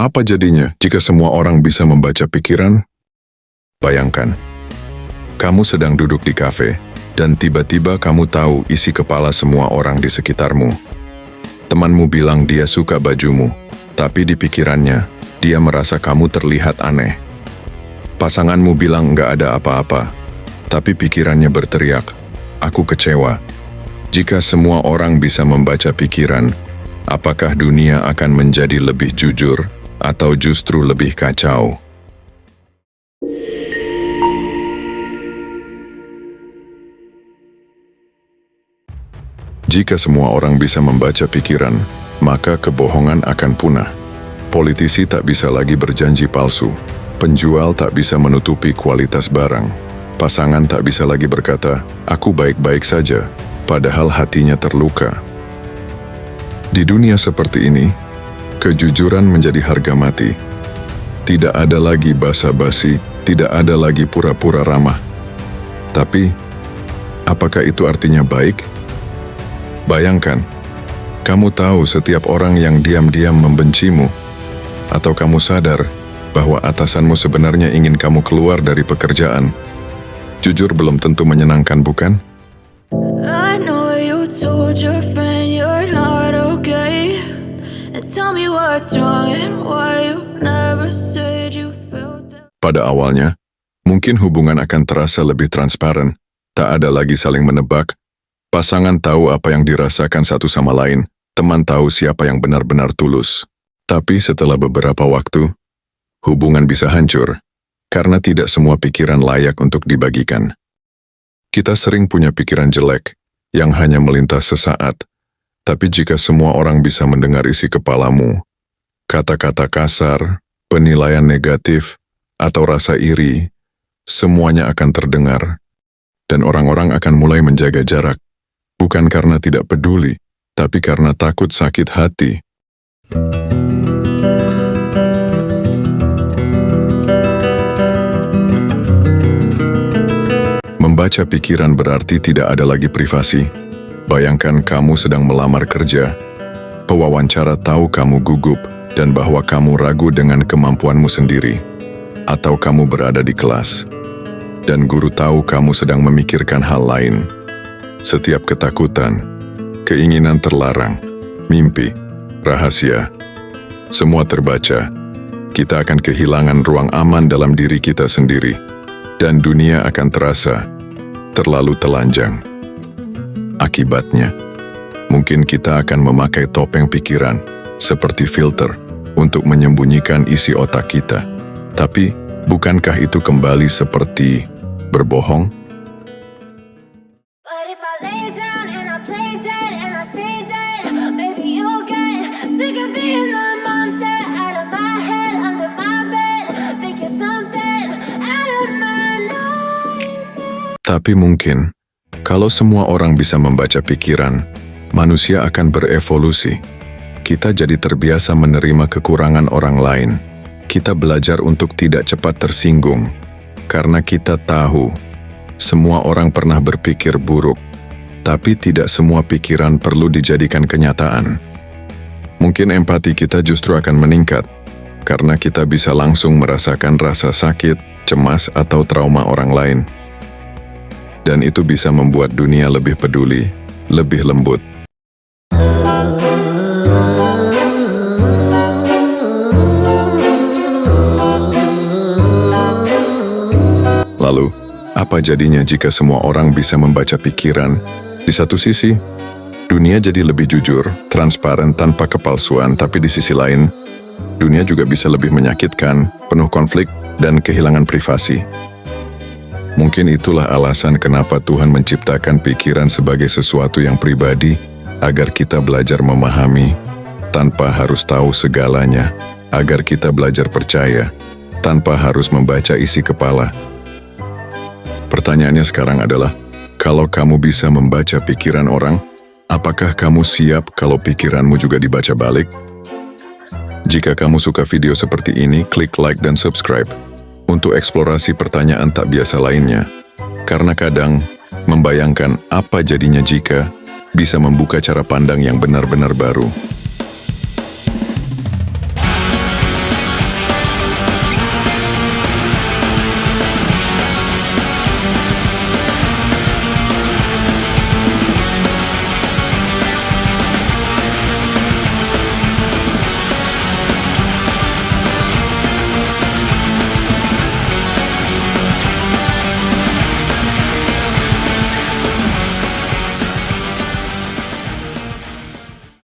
Apa jadinya jika semua orang bisa membaca pikiran? Bayangkan, kamu sedang duduk di kafe, dan tiba-tiba kamu tahu isi kepala semua orang di sekitarmu. Temanmu bilang dia suka bajumu, tapi di pikirannya, dia merasa kamu terlihat aneh. Pasanganmu bilang nggak ada apa-apa, tapi pikirannya berteriak, aku kecewa. Jika semua orang bisa membaca pikiran, apakah dunia akan menjadi lebih jujur atau justru lebih kacau? Jika semua orang bisa membaca pikiran, maka kebohongan akan punah. Politisi tak bisa lagi berjanji palsu. Penjual tak bisa menutupi kualitas barang. Pasangan tak bisa lagi berkata, aku baik-baik saja, padahal hatinya terluka. Di dunia seperti ini, kejujuran menjadi harga mati. Tidak ada lagi basa-basi, tidak ada lagi pura-pura ramah. Tapi, apakah itu artinya baik? Bayangkan, kamu tahu setiap orang yang diam-diam membencimu, atau kamu sadar bahwa atasanmu sebenarnya ingin kamu keluar dari pekerjaan. Jujur belum tentu menyenangkan, bukan? I know you told your friend you're not okay, and tell me what's wrong and why you never said you felt that. Pada awalnya, mungkin hubungan akan terasa lebih transparan, tak ada lagi saling menebak, pasangan tahu apa yang dirasakan satu sama lain, teman tahu siapa yang benar-benar tulus. Tapi setelah beberapa waktu, hubungan bisa hancur, karena tidak semua pikiran layak untuk dibagikan. Kita sering punya pikiran jelek, yang hanya melintas sesaat, tapi jika semua orang bisa mendengar isi kepalamu, kata-kata kasar, penilaian negatif, atau rasa iri, semuanya akan terdengar, dan orang-orang akan mulai menjaga jarak, bukan karena tidak peduli, tapi karena takut sakit hati. Membaca pikiran berarti tidak ada lagi privasi. Bayangkan kamu sedang melamar kerja. Pewawancara tahu kamu gugup dan bahwa kamu ragu dengan kemampuanmu sendiri. Atau kamu berada di kelas, dan guru tahu kamu sedang memikirkan hal lain. Setiap ketakutan, keinginan terlarang, mimpi, rahasia, semua terbaca. Kita akan kehilangan ruang aman dalam diri kita sendiri, dan dunia akan terasa terlalu telanjang. Akibatnya, mungkin kita akan memakai topeng pikiran seperti filter untuk menyembunyikan isi otak kita. Tapi, bukankah itu kembali seperti berbohong? But if I lay down and I play dead and I stay dead, maybe you'll get sick of being the monster out of my head, under my bed, think you're something out of my nightmare. Tapi mungkin, kalau semua orang bisa membaca pikiran, manusia akan berevolusi. Kita jadi terbiasa menerima kekurangan orang lain. Kita belajar untuk tidak cepat tersinggung, karena kita tahu semua orang pernah berpikir buruk, tapi tidak semua pikiran perlu dijadikan kenyataan. Mungkin empati kita justru akan meningkat, karena kita bisa langsung merasakan rasa sakit, cemas, atau trauma orang lain. Dan itu bisa membuat dunia lebih peduli, lebih lembut. Lalu, apa jadinya jika semua orang bisa membaca pikiran? Di satu sisi, dunia jadi lebih jujur, transparan tanpa kepalsuan, tapi di sisi lain, dunia juga bisa lebih menyakitkan, penuh konflik, dan kehilangan privasi. Mungkin itulah alasan kenapa Tuhan menciptakan pikiran sebagai sesuatu yang pribadi, agar kita belajar memahami, tanpa harus tahu segalanya, agar kita belajar percaya, tanpa harus membaca isi kepala. Pertanyaannya sekarang adalah, kalau kamu bisa membaca pikiran orang, apakah kamu siap kalau pikiranmu juga dibaca balik? Jika kamu suka video seperti ini, klik like dan subscribe untuk eksplorasi pertanyaan tak biasa lainnya. Karena kadang, membayangkan apa jadinya jika bisa membuka cara pandang yang benar-benar baru.